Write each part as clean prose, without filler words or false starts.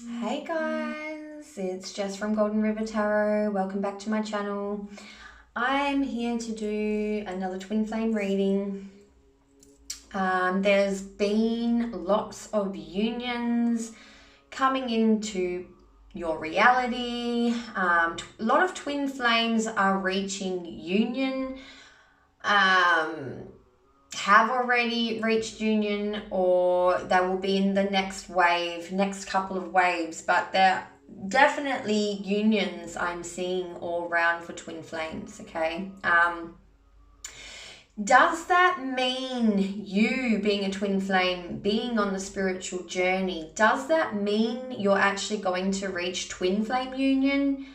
Hey guys, it's Jess from Golden River Tarot. Welcome back to my channel. I'm here to do another twin flame reading. There's been lots of unions coming into your reality. A lot of twin flames are reaching union. Have already reached union, or they will be in the next wave, next couple of waves, but they're definitely unions I'm seeing all around for twin flames. Okay. Does that mean you being a twin flame, being on the spiritual journey, does that mean you're actually going to reach twin flame union?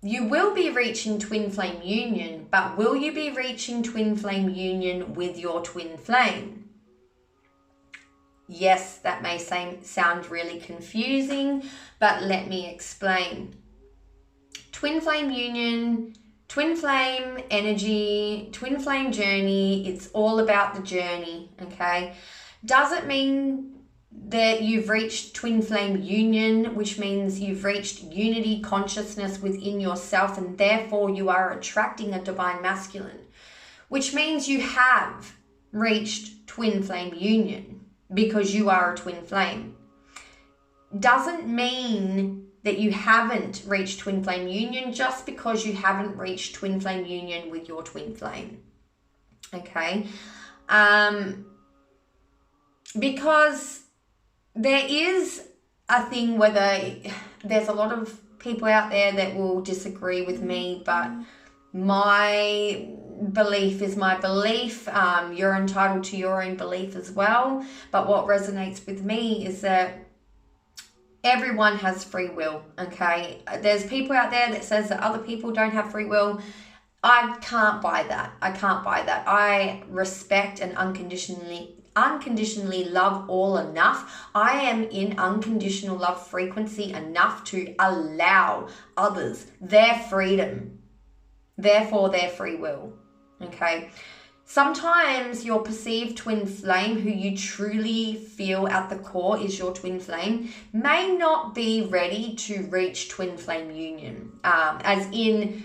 You will be reaching twin flame union, but will you be reaching twin flame union with your twin flame? Yes, that may sound really confusing, but let me explain. Twin flame union, twin flame energy, twin flame journey, it's all about the journey, okay? Does it mean that you've reached twin flame union, which means you've reached unity consciousness within yourself, and therefore you are attracting a divine masculine, which means you have reached twin flame union because you are a twin flame. Doesn't mean that you haven't reached twin flame union just because you haven't reached twin flame union with your twin flame. Okay? Because there is a thing whether there's a lot of people out there that will disagree with me, but my belief is my belief. You're entitled to your own belief as well. But what resonates with me is that everyone has free will, okay? There's people out there that says that other people don't have free will. I can't buy that. I respect and unconditionally love all enough. I am in unconditional love frequency enough to allow others their freedom, therefore their free will. Okay. Sometimes your perceived twin flame, who you truly feel at the core is your twin flame, may not be ready to reach twin flame union. As in,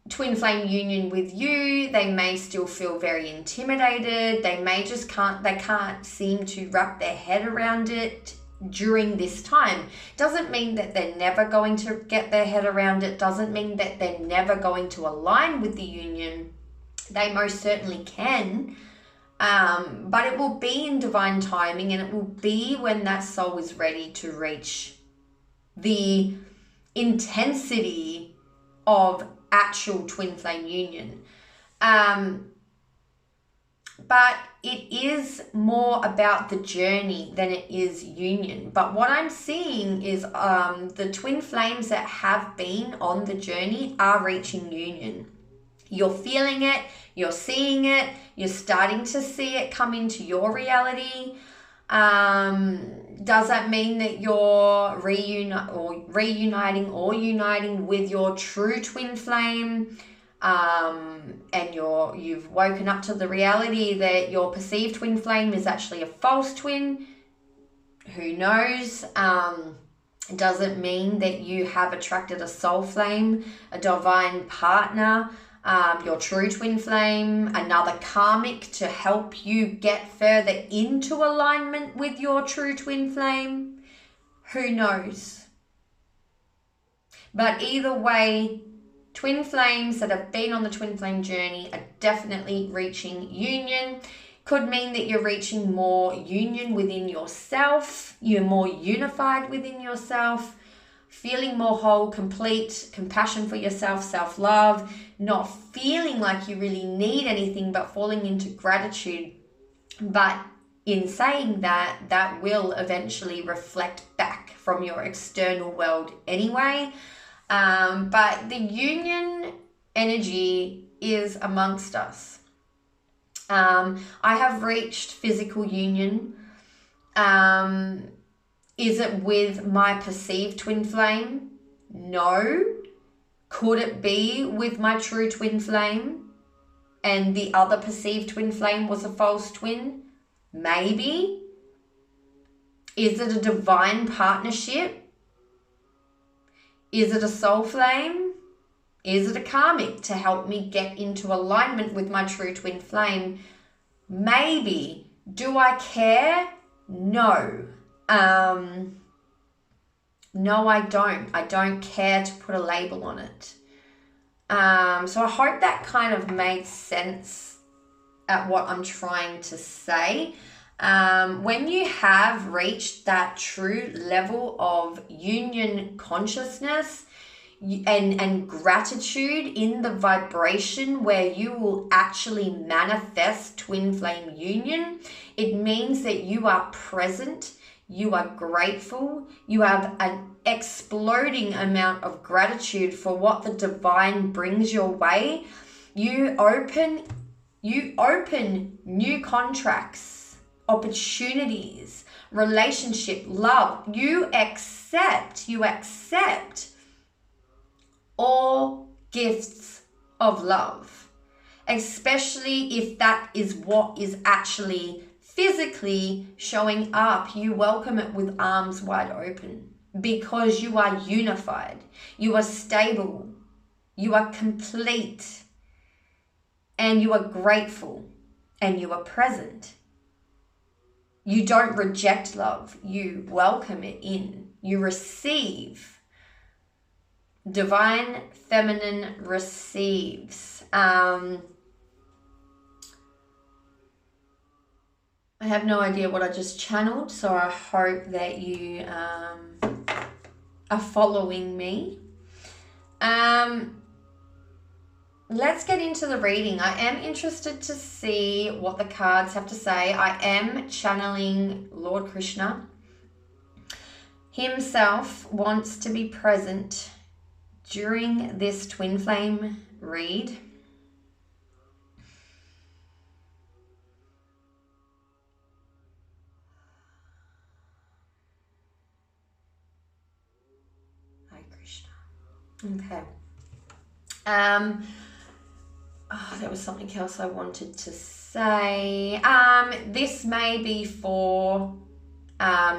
twin flame union with you, they may still feel very intimidated. They may just can't seem to wrap their head around it during this time. Doesn't mean that they're never going to get their head around it. Doesn't mean that they're never going to align with the union. They most certainly can. But it will be in divine timing, and it will be when that soul is ready to reach the intensity of actual twin flame union. But it is more about the journey than it is union. But what I'm seeing is the twin flames that have been on the journey are reaching union. You're feeling it, you're seeing it, you're starting to see it come into your reality. Does that mean that you're reuniting or uniting with your true twin flame? And you've woken up to the reality that your perceived twin flame is actually a false twin? Who knows? Does it mean that you have attracted a soul flame, a divine partner, your true twin flame, another karmic to help you get further into alignment with your true twin flame? Who knows? But either way, twin flames that have been on the twin flame journey are definitely reaching union. Could mean that you're reaching more union within yourself. You're more unified within yourself. Feeling more whole, complete, compassion for yourself, self-love, not feeling like you really need anything, but falling into gratitude. But in saying that, that will eventually reflect back from your external world anyway. But the union energy is amongst us. I have reached physical union. Is it with my perceived twin flame? No. Could it be with my true twin flame and the other perceived twin flame was a false twin? Maybe. Is it a divine partnership? Is it a soul flame? Is it a karmic to help me get into alignment with my true twin flame? Maybe. Do I care? No. No, I don't. I don't care to put a label on it. So I hope that kind of made sense at what I'm trying to say. When you have reached that true level of union consciousness and gratitude in the vibration where you will actually manifest twin flame union, it means that you are present, you are grateful, you have an exploding amount of gratitude for what the divine brings your way. You open new contracts, opportunities, relationship, love. You accept all gifts of love, especially if that is what is actually physically showing up. You welcome it with arms wide open because you are unified, you are stable, you are complete, and you are grateful, and you are present. You don't reject love, you welcome it in, you receive. Divine feminine receives. I have no idea what I just channeled, so I hope that you are following me. Let's get into the reading. I am interested to see what the cards have to say. I am channeling Lord Krishna. Himself wants to be present during this twin flame read. Hi Krishna. Okay. There was something else I wanted to say. This may be for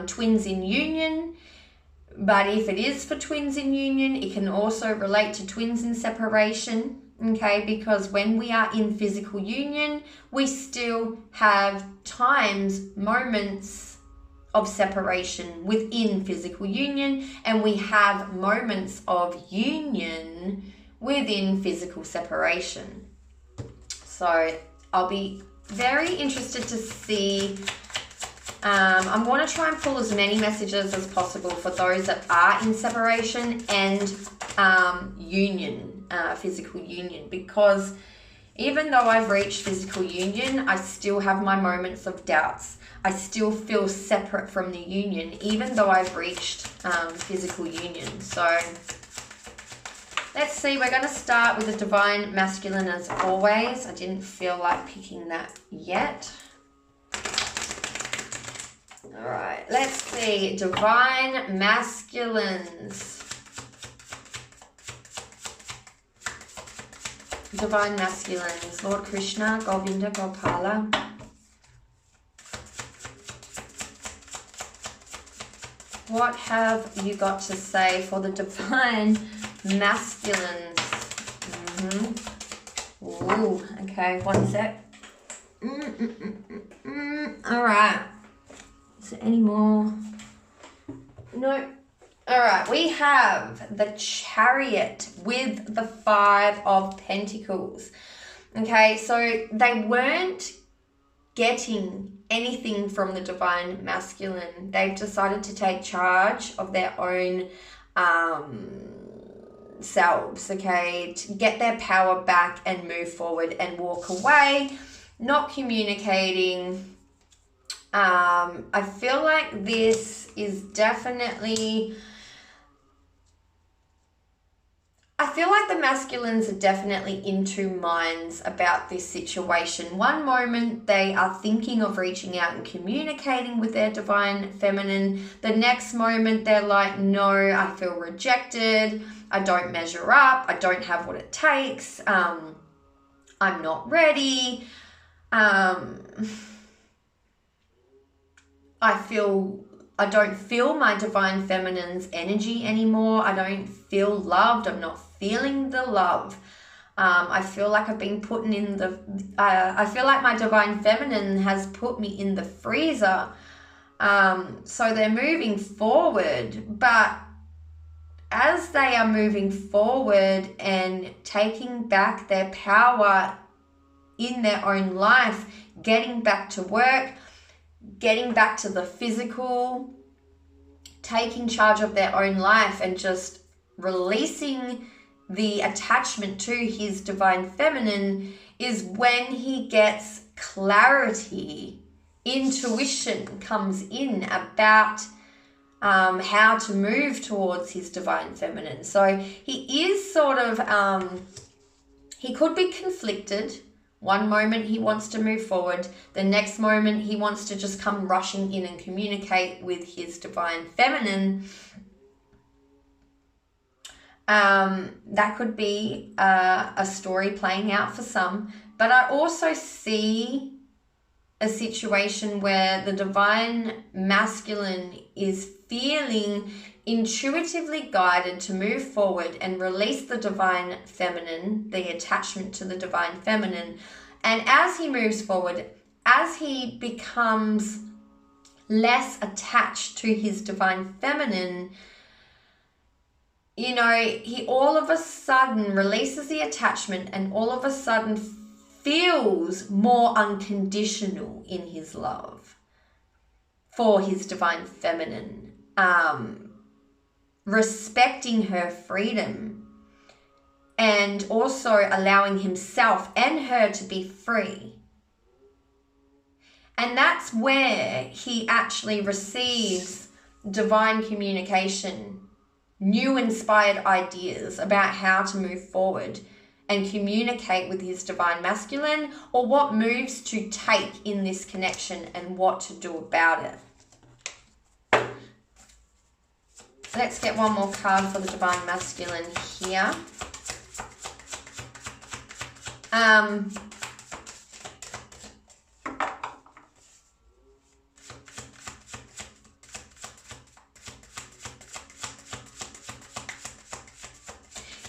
twins in union, but if it is for twins in union, it can also relate to twins in separation, okay? Because when we are in physical union, we still have times, moments of separation within physical union, and we have moments of union within physical separation. So I'll be very interested to see. I'm going to try and pull as many messages as possible for those that are in separation and union, physical union, because even though I've reached physical union, I still have my moments of doubts. I still feel separate from the union, even though I've reached physical union. So let's see, we're going to start with the divine masculine as always. I didn't feel like picking that yet. All right, let's see, divine masculines. Divine masculines, Lord Krishna, Govinda, Gopala. What have you got to say for the divine masculines? Ooh, okay, one sec. All right. Is there any more? No. All right, we have the Chariot with the 5 of Pentacles. Okay, so they weren't getting anything from the divine masculine. They've decided to take charge of their own selves, okay, to get their power back and move forward and walk away, not communicating. I feel like this is definitely, I feel like the masculines are definitely in two minds about this situation. One moment they are thinking of reaching out and communicating with their divine feminine. The next moment they're like, no, I feel rejected. I don't measure up. I don't have what it takes. I'm not ready. I feel I don't feel my divine feminine's energy anymore. I don't feel loved. I'm not feeling the love. I feel like I've been put in the, I feel like my divine feminine has put me in the freezer. So they're moving forward, but as they are moving forward and taking back their power in their own life, getting back to work, getting back to the physical, taking charge of their own life and just releasing the attachment to his divine feminine, is when he gets clarity, intuition comes in about how to move towards his divine feminine. So he is sort of, he could be conflicted. One moment he wants to move forward, the next moment he wants to just come rushing in and communicate with his divine feminine. That could be a story playing out for some, but I also see a situation where the divine masculine is feeling intuitively guided to move forward and release the divine feminine, the attachment to the divine feminine. And as he moves forward, as he becomes less attached to his divine feminine, you know, he all of a sudden releases the attachment and all of a sudden feels more unconditional in his love for his divine feminine, respecting her freedom and also allowing himself and her to be free. And that's where he actually receives divine communication, new inspired ideas about how to move forward and communicate with his divine masculine, or what moves to take in this connection and what to do about it. Let's get one more card for the divine masculine here.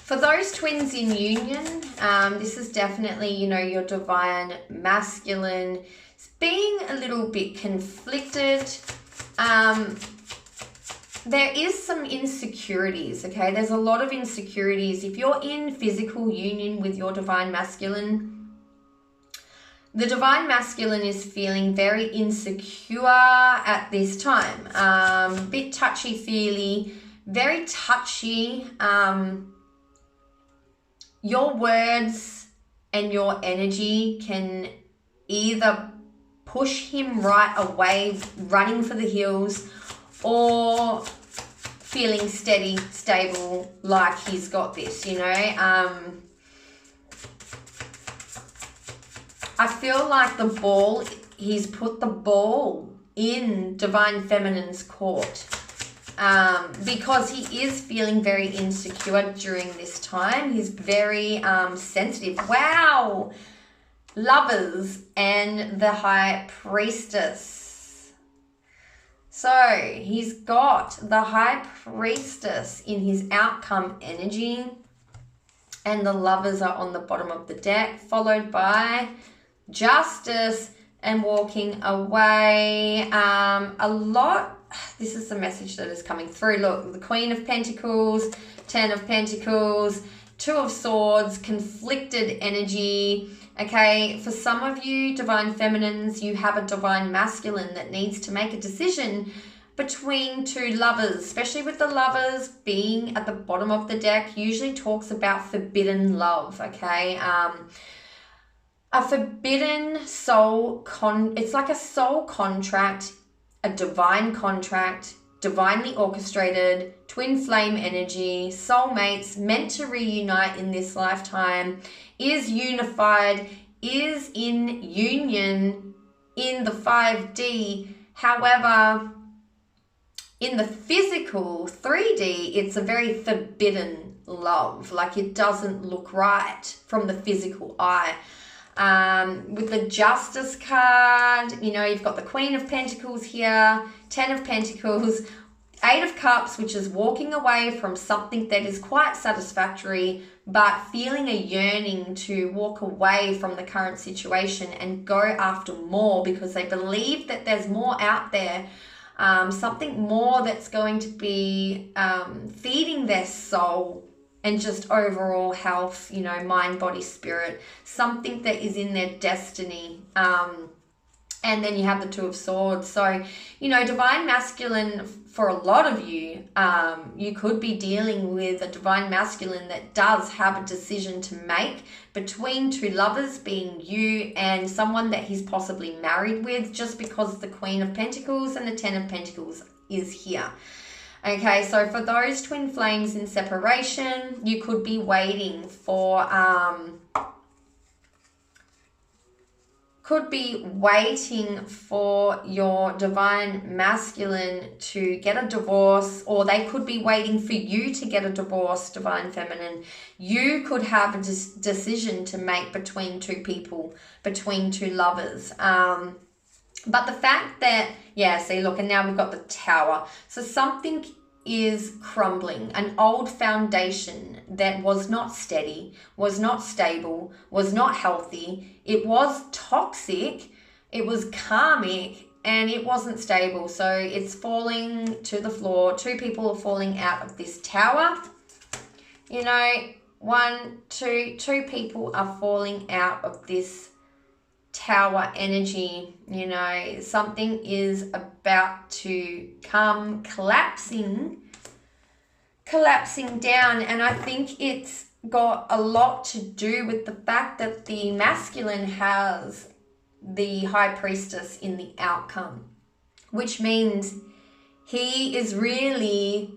For those twins in union, this is definitely, you know, your divine masculine. It's being a little bit conflicted. There is some insecurities, okay? There's a lot of insecurities. If you're in physical union with your divine masculine, the divine masculine is feeling very insecure at this time. Bit touchy-feely, very touchy. Your words and your energy can either push him right away, running for the hills, or feeling steady, stable, like he's got this, you know. I feel like the ball, he's put the ball in divine feminine's court. Because he is feeling very insecure during this time. He's very sensitive. Wow! Lovers and the High Priestess. So he's got the High Priestess in his outcome energy, and the Lovers are on the bottom of the deck, followed by Justice and walking away. This is the message that is coming through. Look, the Queen of Pentacles, Ten of Pentacles, Two of Swords, conflicted energy. Okay, for some of you divine feminines, you have a divine masculine that needs to make a decision between two lovers, especially with the Lovers being at the bottom of the deck, usually talks about forbidden love, okay? A forbidden soul, it's like a soul contract, a divine contract, divinely orchestrated, twin flame energy, soulmates, meant to reunite in this lifetime, is unified, is in union in the 5D. However, in the physical 3D, it's a very forbidden love. Like, it doesn't look right from the physical eye. With the Justice card, you know, you've got the Queen of Pentacles here. Ten of Pentacles, Eight of Cups, which is walking away from something that is quite satisfactory, but feeling a yearning to walk away from the current situation and go after more because they believe that there's more out there, something more that's going to be feeding their soul and just overall health, you know, mind, body, spirit, something that is in their destiny. And then you have the Two of Swords. So, you know, divine masculine, for a lot of you, you could be dealing with a divine masculine that does have a decision to make between two lovers, being you and someone that he's possibly married with, just because the Queen of Pentacles and the Ten of Pentacles is here. Okay, so for those twin flames in separation, you could be waiting for... your divine masculine to get a divorce, or they could be waiting for you to get a divorce, divine feminine. You could have a decision to make between two people, between two lovers. But the fact that, yeah, see, look, and now we've got the Tower. So something is crumbling, an old foundation that was not steady, was not stable, was not healthy. It was toxic, it was karmic, and it wasn't stable. So it's falling to the floor. Two people are falling out of this Tower. You know, two people are falling out of this Tower energy. You know, something is about to come collapsing down, and I think it's got a lot to do with the fact that the masculine has the High Priestess in the outcome, which means he is really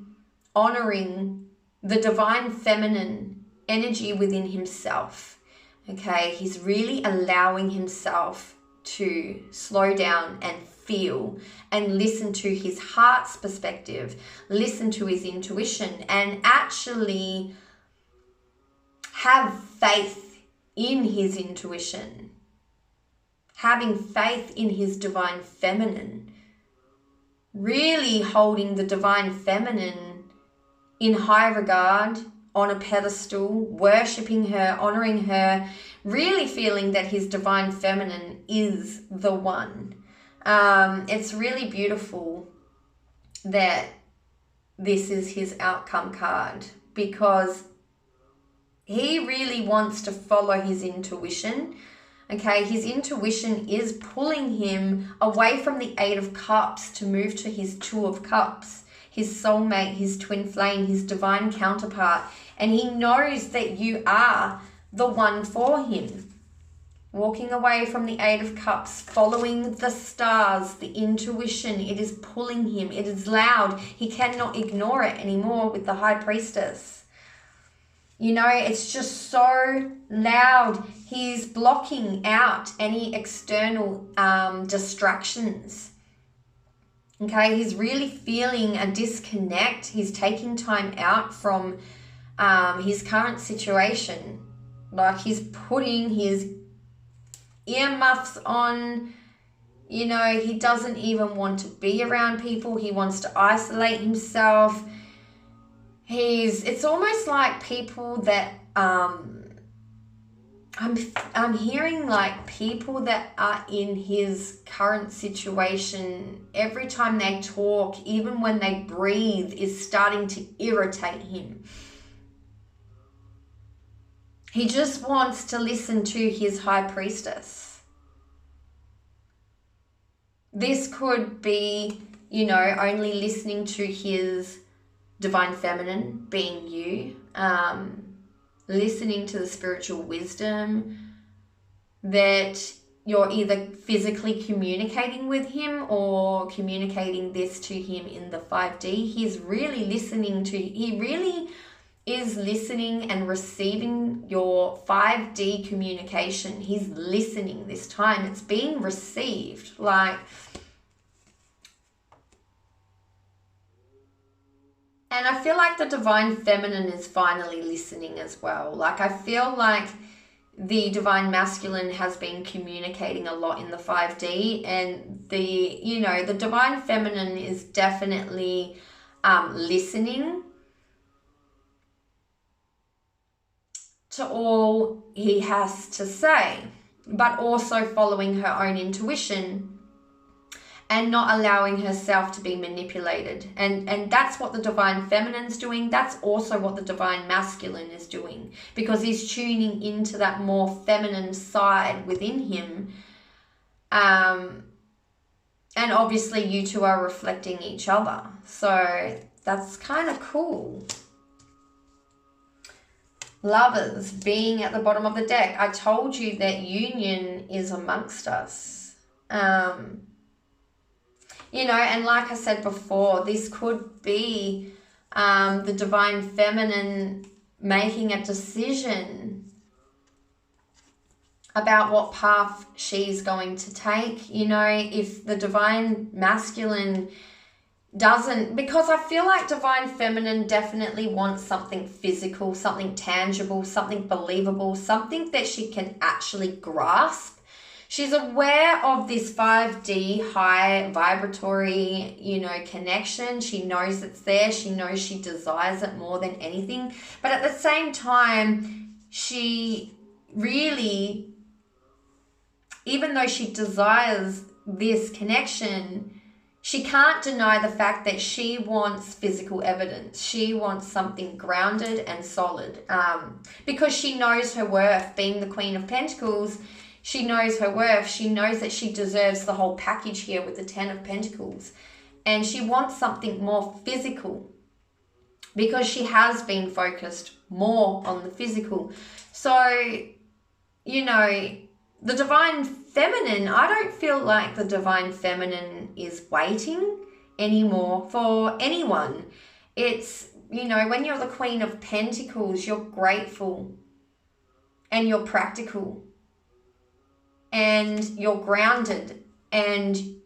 honoring the divine feminine energy within himself. Okay, he's really allowing himself to slow down and feel and listen to his heart's perspective, listen to his intuition, and actually have faith in his intuition, having faith in his divine feminine, really holding the divine feminine in high regard, on a pedestal, worshipping her, honoring her, really feeling that his divine feminine is the one. It's really beautiful that this is his outcome card, because he really wants to follow his intuition. Okay, his intuition is pulling him away from the Eight of Cups to move to his Two of Cups, his soulmate, his twin flame, his divine counterpart. And he knows that you are the one for him. Walking away from the Eight of Cups, following the stars, the intuition, it is pulling him. It is loud. He cannot ignore it anymore with the High Priestess. You know, it's just so loud. He's blocking out any external distractions. Okay, he's really feeling a disconnect. He's taking time out from his current situation. Like, he's putting his earmuffs on. You know, he doesn't even want to be around people. He wants to isolate himself. It's almost like people that I'm hearing, like people that are in his current situation, every time they talk, even when they breathe, is starting to irritate him. He just wants to listen to his High Priestess. This could be, you know, only listening to his divine feminine, being you, listening to the spiritual wisdom that you're either physically communicating with him or communicating this to him in the 5D. He really is listening and receiving your 5D communication. He's listening this time. It's being received. And I feel like the divine feminine is finally listening as well. Like, I feel like the divine masculine has been communicating a lot in the 5D, and the divine feminine is definitely listening to all he has to say, but also following her own intuition and not allowing herself to be manipulated. And that's what the divine feminine's doing. That's also what the divine masculine is doing, because he's tuning into that more feminine side within him. And obviously you two are reflecting each other. So that's kind of cool. Lovers being at the bottom of the deck. I told you that union is amongst us. And like I said before, this could be the divine feminine making a decision about what path she's going to take. If the divine masculine doesn't, because I feel like divine feminine definitely wants something physical, something tangible, something believable, something that she can actually grasp. She's aware of this 5D high vibratory, connection. She knows it's there. She knows she desires it more than anything. But at the same time, she really, even though she desires this connection, she can't deny the fact that she wants physical evidence. She wants something grounded and solid, because she knows her worth. Being the Queen of Pentacles, she knows her worth. She knows that she deserves the whole package here with the 10 of Pentacles. And she wants something more physical because she has been focused more on the physical. So, the divine feminine, I don't feel like the divine feminine is waiting anymore for anyone. It's, when you're the Queen of Pentacles, you're grateful and you're practical and you're grounded, and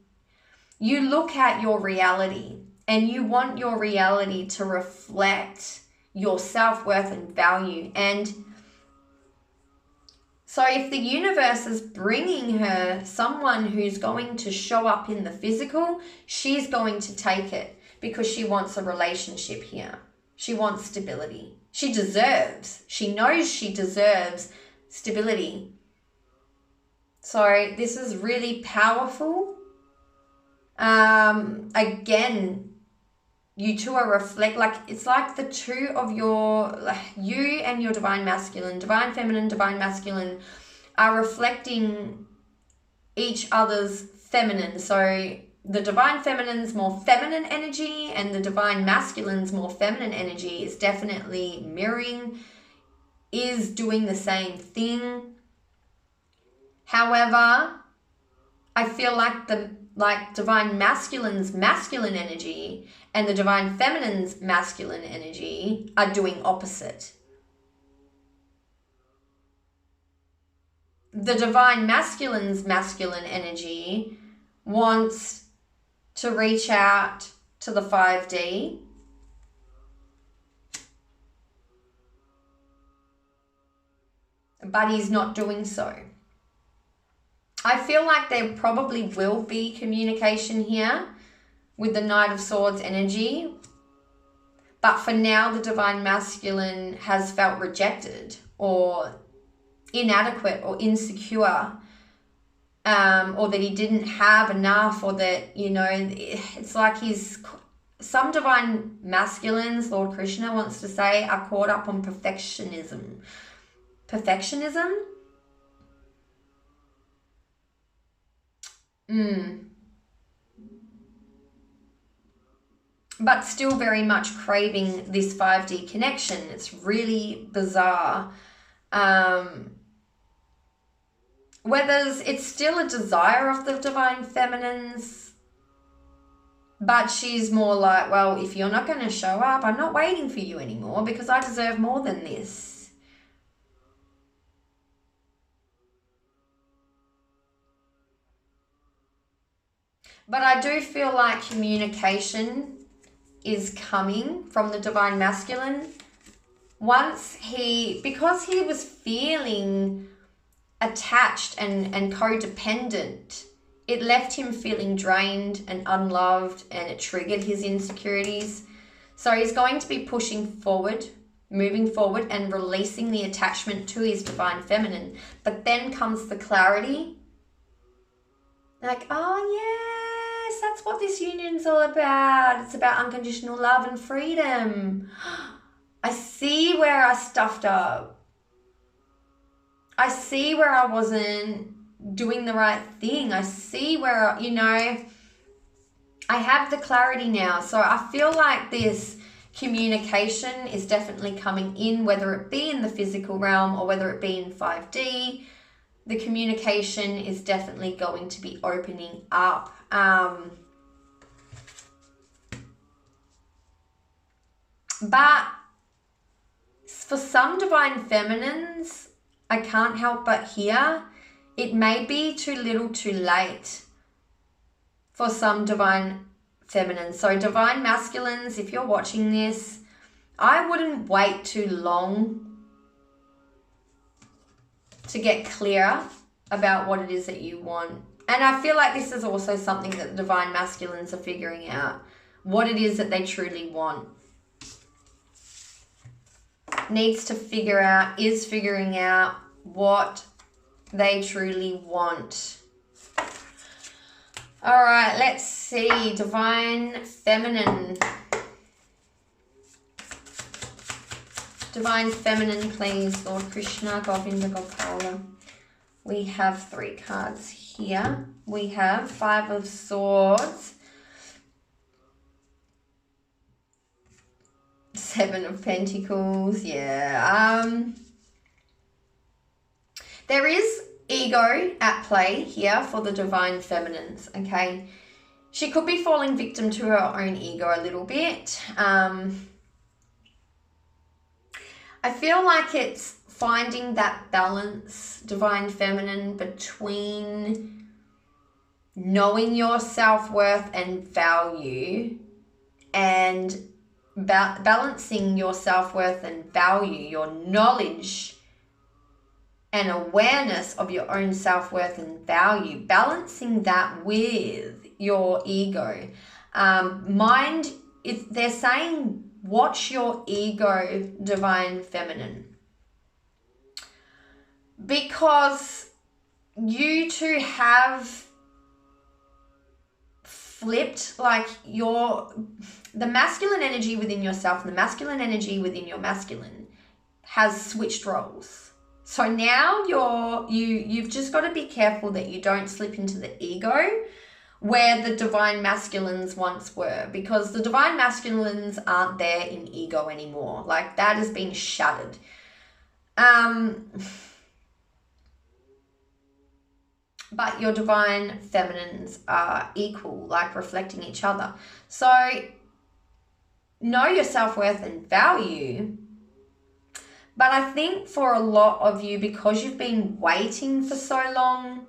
you look at your reality and you want your reality to reflect your self-worth and value. And so if the universe is bringing her someone who's going to show up in the physical, she's going to take it because she wants a relationship here. She wants stability. She knows she deserves stability. So this is really powerful. Again, you two are it's like the two of you and your divine masculine, divine feminine, divine masculine are reflecting each other's feminine. So the divine feminine's more feminine energy and the divine masculine's more feminine energy is definitely mirroring, is doing the same thing. However, I feel like divine masculine's masculine energy and the divine feminine's masculine energy are doing opposite. The divine masculine's masculine energy wants to reach out to the 5D, but he's not doing so. I feel like there probably will be communication here with the Knight of Swords energy. But for now, the divine masculine has felt rejected or inadequate or insecure, or that he didn't have enough, or that, it's like some divine masculines, Lord Krishna wants to say, are caught up on perfectionism. Perfectionism? But still very much craving this 5D connection. It's really bizarre. Whether it's still a desire of the divine feminines, but she's more like, well, if you're not going to show up, I'm not waiting for you anymore because I deserve more than this. But I do feel like communication is coming from the divine masculine. Because he was feeling attached and codependent, it left him feeling drained and unloved, and it triggered his insecurities. So he's going to be pushing forward, moving forward, and releasing the attachment to his divine feminine. But then comes the clarity. Like, oh yes, that's what this union's all about. It's about unconditional love and freedom. I see where I stuffed up. I see where I wasn't doing the right thing. I see where, you know, I have the clarity now. So I feel like this communication is definitely coming in, whether it be in the physical realm or whether it be in 5D. The communication is definitely going to be opening up. But for some divine feminines, I can't help but hear it may be too little too late for some divine feminines. So divine masculines, if you're watching this, I wouldn't wait too long to get clear about what it is that you want. And I feel like this is also something that the divine masculines are figuring out, what it is that they truly want. Needs to figure out, is figuring out what they truly want. All right, let's see. Divine feminine. Divine feminine, please. Lord Krishna, Govinda, Gopala. We have 3 cards here. We have 5 of Swords, 7 of Pentacles. Yeah. There is ego at play here for the divine feminines, okay? She could be falling victim to her own ego a little bit. I feel like it's finding that balance, divine feminine, between knowing your self-worth and value and balancing your self-worth and value, your knowledge and awareness of your own self-worth and value, balancing that with your ego. Mind, if they're saying, watch your ego, divine feminine. Because you two have flipped, like the masculine energy within yourself and the masculine energy within your masculine has switched roles. So now you've just got to be careful that you don't slip into the ego where the divine masculines once were, because the divine masculines aren't there in ego anymore. Like, that has been shattered. But your divine feminines are equal, like reflecting each other. So know your self-worth and value. But I think for a lot of you, because you've been waiting for so long,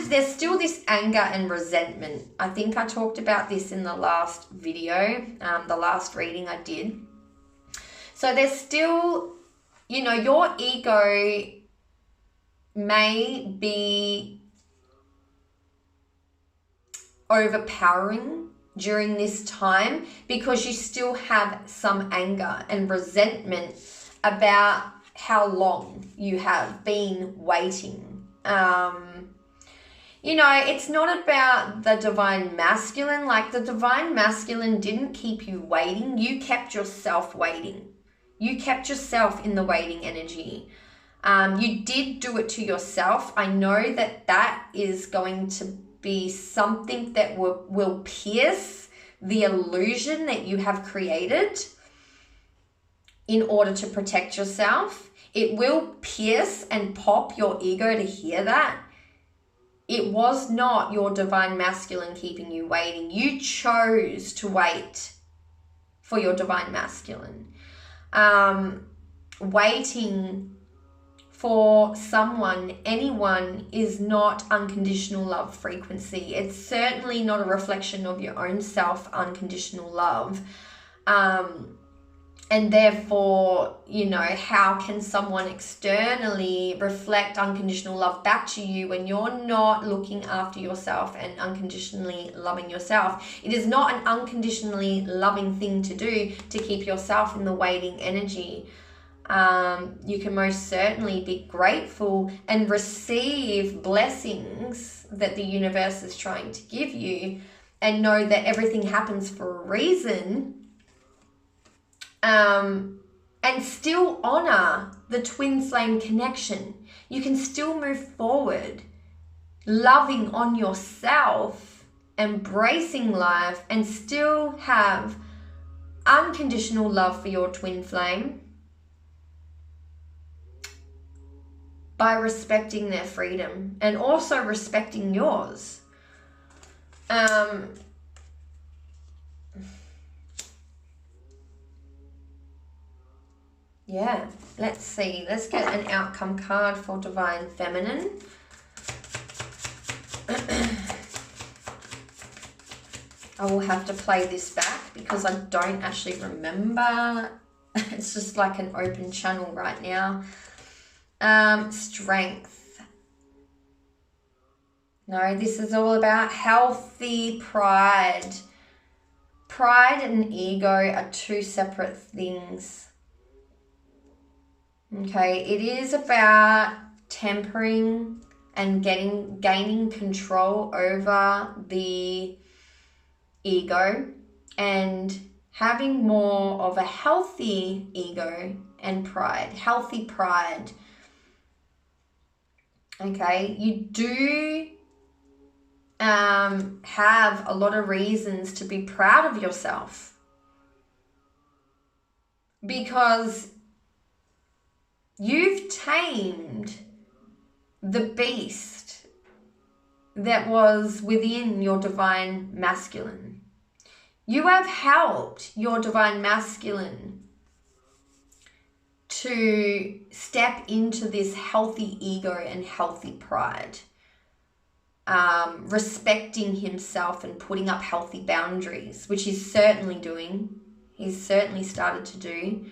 there's still this anger and resentment. I think I talked about this in the last video, the last reading I did. So there's still, your ego may be overpowering during this time because you still have some anger and resentment about how long you have been waiting. It's not about the divine masculine. Like, the divine masculine didn't keep you waiting. You kept yourself waiting. You kept yourself in the waiting energy. You did do it to yourself. I know that is going to be something that will pierce the illusion that you have created in order to protect yourself. It will pierce and pop your ego to hear that. It was not your divine masculine keeping you waiting. You chose to wait for your divine masculine. Waiting for someone, anyone, is not unconditional love frequency. It's certainly not a reflection of your own self, unconditional love. And therefore, you know, how can someone externally reflect unconditional love back to you when you're not looking after yourself and unconditionally loving yourself? It is not an unconditionally loving thing to do to keep yourself in the waiting energy. You can most certainly be grateful and receive blessings that the universe is trying to give you, and know that everything happens for a reason. And still honor the twin flame connection. You can still move forward, loving on yourself, embracing life, and still have unconditional love for your twin flame by respecting their freedom and also respecting yours. Yeah, let's see. Let's get an outcome card for Divine Feminine. I will have to play this back because I don't actually remember. It's just like an open channel right now. Strength. No, this is all about healthy pride. Pride and ego are two separate things. Okay, it is about tempering and gaining control over the ego and having more of a healthy ego and pride, healthy pride. Okay, you do have a lot of reasons to be proud of yourself, because you've tamed the beast that was within your divine masculine. You have helped your divine masculine to step into this healthy ego and healthy pride, respecting himself and putting up healthy boundaries, which he's certainly doing. He's certainly started to do.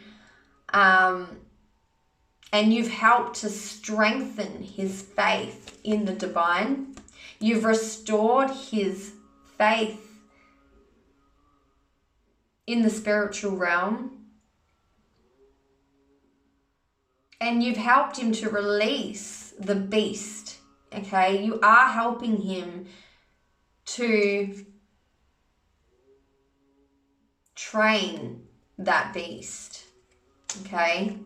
And you've helped to strengthen his faith in the divine. You've restored his faith in the spiritual realm. And you've helped him to release the beast, okay? You are helping him to train that beast, okay?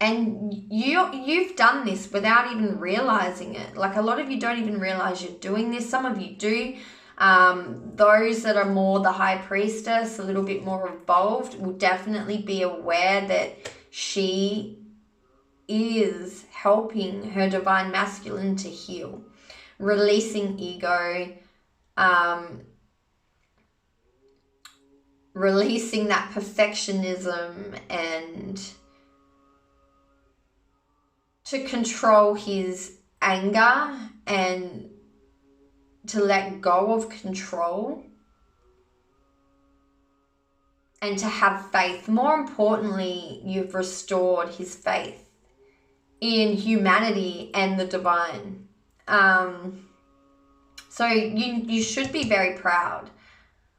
And you've done this without even realizing it. Like, a lot of you don't even realize you're doing this. Some of you do. Those that are more the high priestess, a little bit more evolved, will definitely be aware that she is helping her divine masculine to heal, releasing ego, releasing that perfectionism, and to control his anger and to let go of control and to have faith. More importantly, you've restored his faith in humanity and the divine. So you should be very proud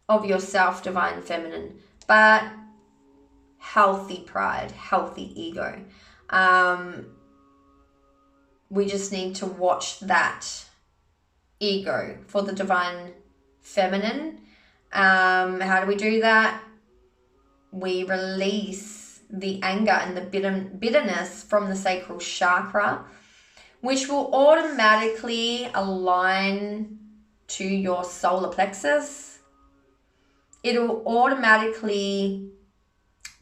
of yourself, divine feminine, but healthy pride, healthy ego. We just need to watch that ego for the divine feminine. How do we do that? We release the anger and the bitterness from the sacral chakra, which will automatically align to your solar plexus. It'll automatically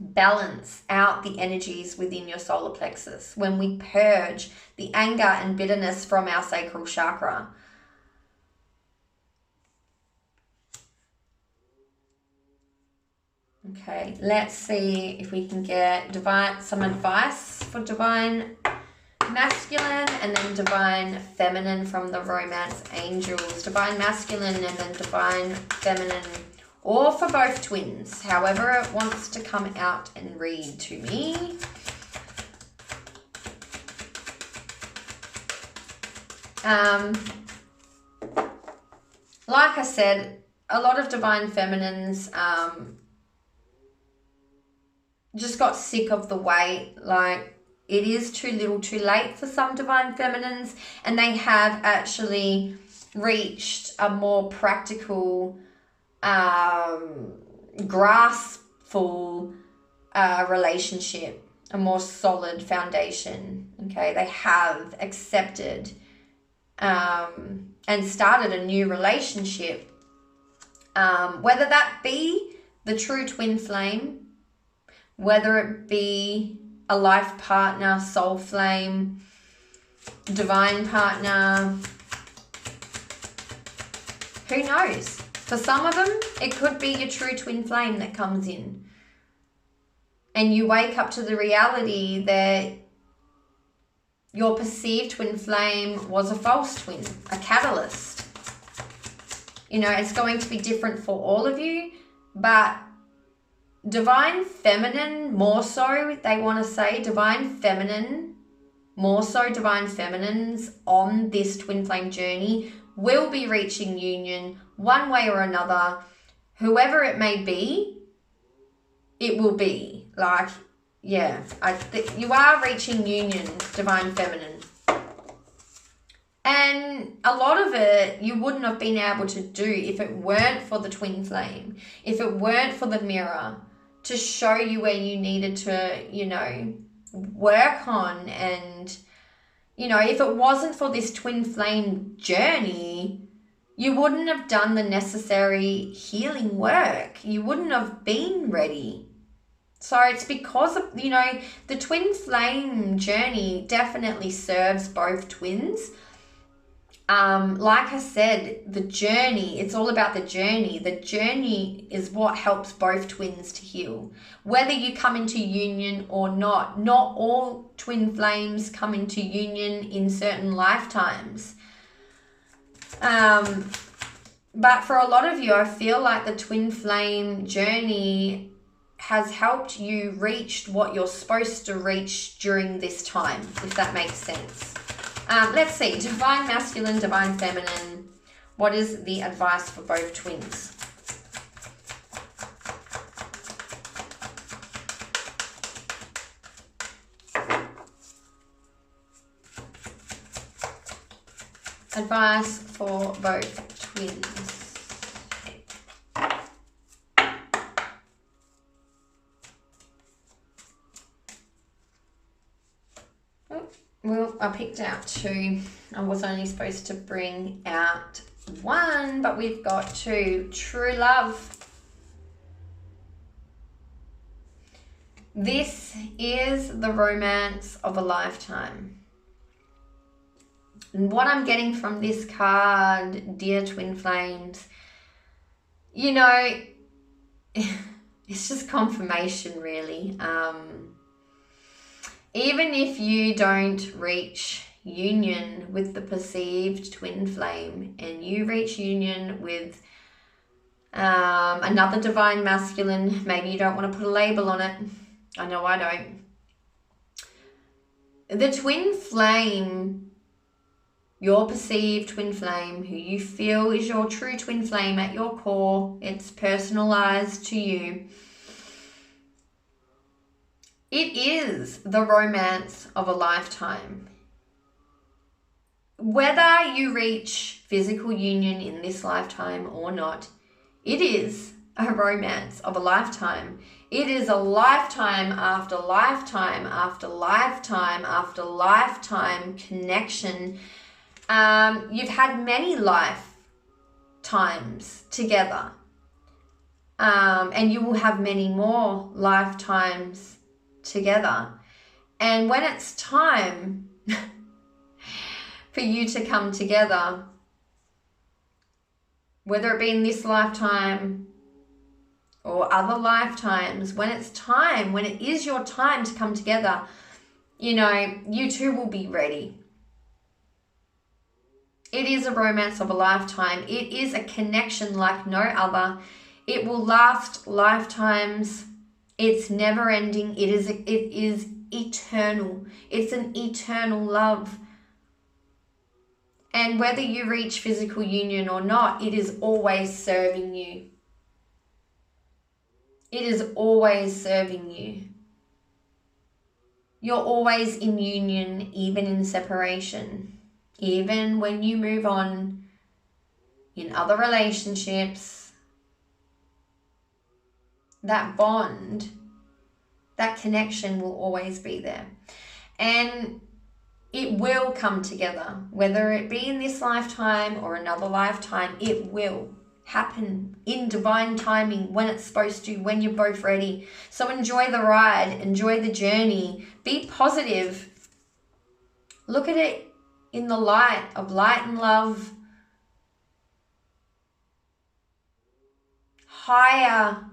balance out the energies within your solar plexus when we purge the anger and bitterness from our sacral chakra. Okay, let's see if we can get some advice for divine masculine and then divine feminine from the romance angels. Divine masculine and then divine feminine. or for both twins, however it wants to come out and read to me. Like I said, a lot of divine feminines just got sick of the wait. Like, it is too little too late for some divine feminines, and they have actually reached a more practical, graspful relationship, a more solid foundation. Okay, they have accepted and started a new relationship, whether that be the true twin flame, whether it be a life partner, soul flame, divine partner, who knows? For some of them, it could be your true twin flame that comes in. And you wake up to the reality that your perceived twin flame was a false twin, a catalyst. You know, it's going to be different for all of you, but divine feminine, more so, they want to say divine feminine, more so divine feminines on this twin flame journey will be reaching union one way or another. Whoever it may be, it will be. Like, yeah, you are reaching union, divine feminine. And a lot of it you wouldn't have been able to do if it weren't for the twin flame, if it weren't for the mirror to show you where you needed to, you know, work on. And, you know, if it wasn't for this twin flame journey, you wouldn't have done the necessary healing work. You wouldn't have been ready. So it's because of, you know, the twin flame journey definitely serves both twins. Like I said, the journey, it's all about the journey. The journey is what helps both twins to heal. Whether you come into union or not all twin flames come into union in certain lifetimes. But for a lot of you, I feel like the twin flame journey has helped you reach what you're supposed to reach during this time, if that makes sense. Let's see, divine masculine, divine feminine. What is the advice for both twins? Advice for both twins. Well, I picked out two. I was only supposed to bring out one, but we've got two. True love. This is the romance of a lifetime. And what I'm getting from this card, dear twin flames, you know, it's just confirmation, really. Even if you don't reach union with the perceived twin flame and you reach union with another divine masculine, maybe you don't want to put a label on it. I know I don't. The twin flame, your perceived twin flame, who you feel is your true twin flame at your core, it's personalized to you. It is the romance of a lifetime. Whether you reach physical union in this lifetime or not, it is a romance of a lifetime. It is a lifetime after lifetime after lifetime after lifetime connection. You've had many lifetimes together. And you will have many more lifetimes together. And when it's time for you to come together, whether it be in this lifetime or other lifetimes, when it's time, when it is your time to come together, you know, you two will be ready. It is a romance of a lifetime. It is a connection like no other. It will last lifetimes. It's never ending. It is eternal. It's an eternal love. And whether you reach physical union or not, it is always serving you. It is always serving you. You're always in union, even in separation. Even when you move on in other relationships, that bond, that connection will always be there. And it will come together, whether it be in this lifetime or another lifetime. It will happen in divine timing, when it's supposed to, when you're both ready. So enjoy the ride, enjoy the journey, be positive. Look at it in the light of light and love. Higher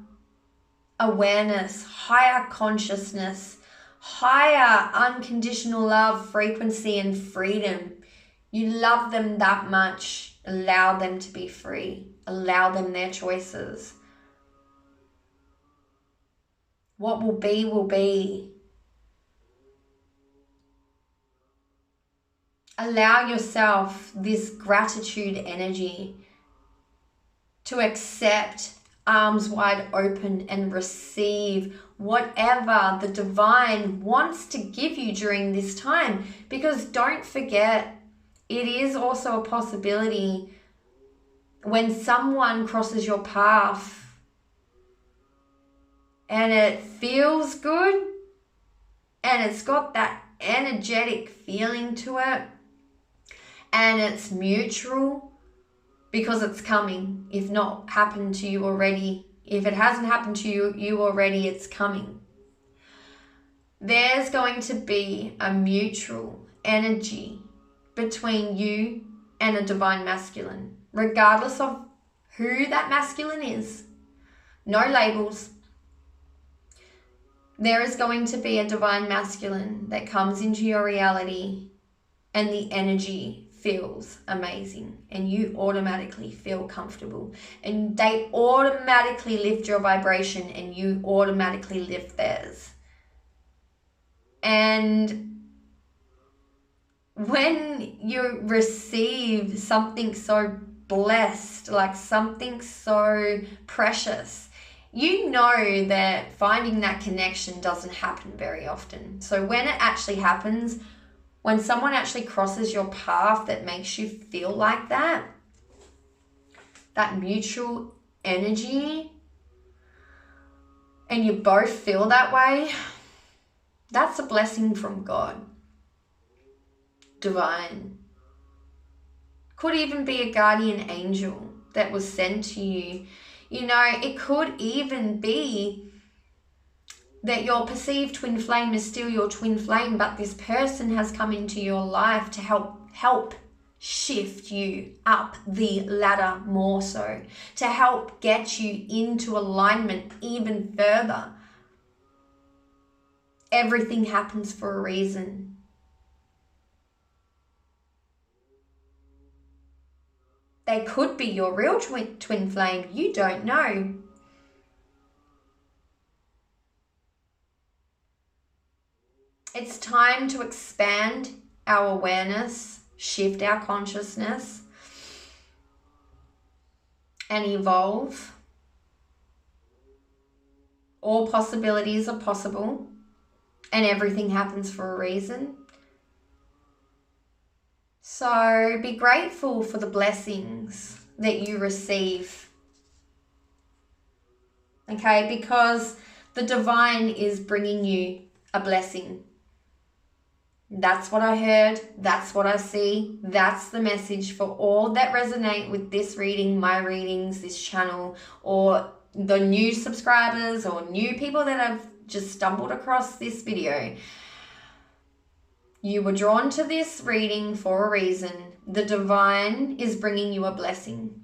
awareness, higher consciousness, higher unconditional love, frequency, and freedom. You love them that much. Allow them to be free. Allow them their choices. What will be, will be. Allow yourself this gratitude energy to accept, arms wide open, and receive whatever the divine wants to give you during this time. Because don't forget, it is also a possibility when someone crosses your path and it feels good and it's got that energetic feeling to it and it's mutual, because it's coming. If not happened to you already, if it hasn't happened to you already, it's coming. There's going to be a mutual energy between you and a divine masculine, regardless of who that masculine is. No labels. There is going to be a divine masculine that comes into your reality, and the energy feels amazing, and you automatically feel comfortable, and they automatically lift your vibration, and you automatically lift theirs. And when you receive something so blessed, like something so precious, you know that finding that connection doesn't happen very often. So when it actually happens, when someone actually crosses your path that makes you feel like that mutual energy, and you both feel that way, that's a blessing from God. Divine. Could even be a guardian angel that was sent to you. You know, it could even be that your perceived twin flame is still your twin flame, but this person has come into your life to help shift you up the ladder more so, to help get you into alignment even further. Everything happens for a reason. They could be your real twin flame. You don't know. It's time to expand our awareness, shift our consciousness, and evolve. All possibilities are possible, and everything happens for a reason. So be grateful for the blessings that you receive. Okay, because the divine is bringing you a blessing. That's what I heard. That's what I see. That's the message for all that resonate with this reading, my readings, this channel, or the new subscribers or new people that have just stumbled across this video. You were drawn to this reading for a reason. The divine is bringing you a blessing.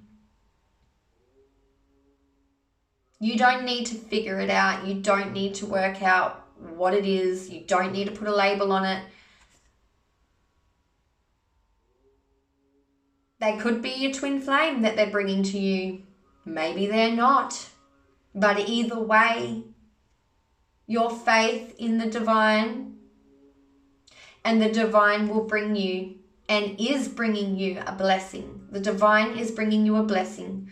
You don't need to figure it out. You don't need to work out what it is. You don't need to put a label on it. They could be your twin flame that they're bringing to you. Maybe they're not. But either way, your faith in the divine, and the divine will bring you and is bringing you a blessing. The divine is bringing you a blessing.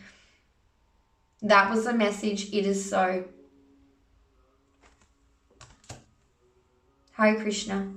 That was the message. It is so. Hare Krishna.